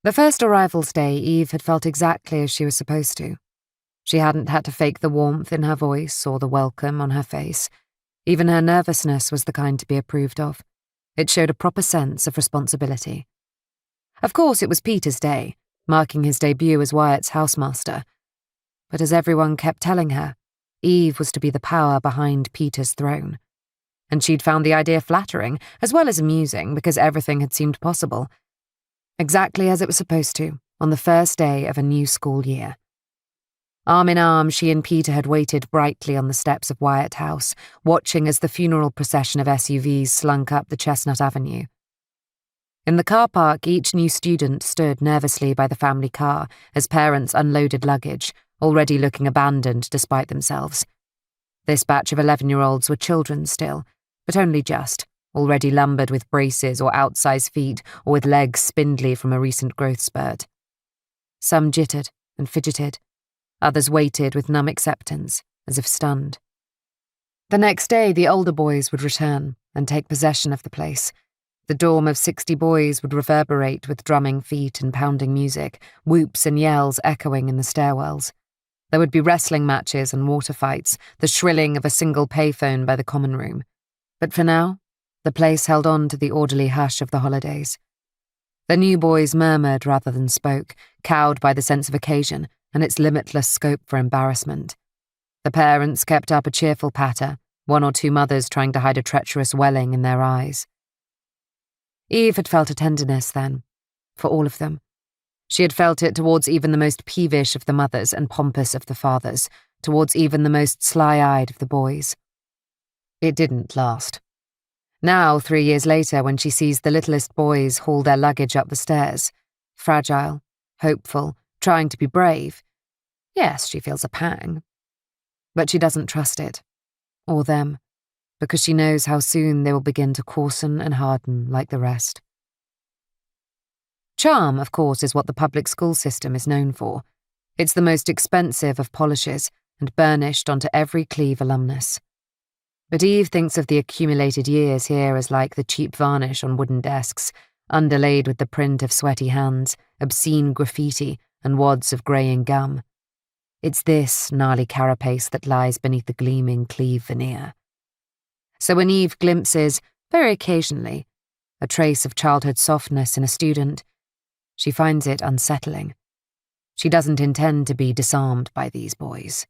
The first arrivals day, Eve had felt exactly as she was supposed to. She hadn't had to fake the warmth in her voice or the welcome on her face. Even her nervousness was the kind to be approved of. It showed a proper sense of responsibility. Of course, it was Peter's day, marking his debut as Wyatt's housemaster. But as everyone kept telling her, Eve was to be the power behind Peter's throne. And she'd found the idea flattering, as well as amusing, because everything had seemed possible. Exactly as it was supposed to, on the first day of a new school year. Arm in arm, she and Peter had waited brightly on the steps of Wyatt House, watching as the funeral procession of SUVs slunk up the Chestnut Avenue. In the car park, each new student stood nervously by the family car as parents unloaded luggage, already looking abandoned despite themselves. This batch of 11-year-olds were children still, but only just, already lumbered with braces or outsized feet or with legs spindly from a recent growth spurt. Some jittered and fidgeted. Others waited with numb acceptance, as if stunned. The next day, the older boys would return and take possession of the place. The dorm of 60 boys would reverberate with drumming feet and pounding music, whoops and yells echoing in the stairwells. There would be wrestling matches and water fights, the shrilling of a single payphone by the common room. But for now, the place held on to the orderly hush of the holidays. The new boys murmured rather than spoke, cowed by the sense of occasion and its limitless scope for embarrassment. The parents kept up a cheerful patter, one or two mothers trying to hide a treacherous welling in their eyes. Eve had felt a tenderness then, for all of them. She had felt it towards even the most peevish of the mothers and pompous of the fathers, towards even the most sly-eyed of the boys. It didn't last. Now, 3 years later, when she sees the littlest boys haul their luggage up the stairs, fragile, hopeful, trying to be brave, yes, she feels a pang. But she doesn't trust it, or them, because she knows how soon they will begin to coarsen and harden like the rest. Charm, of course, is what the public school system is known for. It's the most expensive of polishes and burnished onto every Cleeve alumnus. But Eve thinks of the accumulated years here as like the cheap varnish on wooden desks, underlaid with the print of sweaty hands, obscene graffiti, and wads of greying gum. It's this gnarly carapace that lies beneath the gleaming Cleeve veneer. So when Eve glimpses, very occasionally, a trace of childhood softness in a student, she finds it unsettling. She doesn't intend to be disarmed by these boys.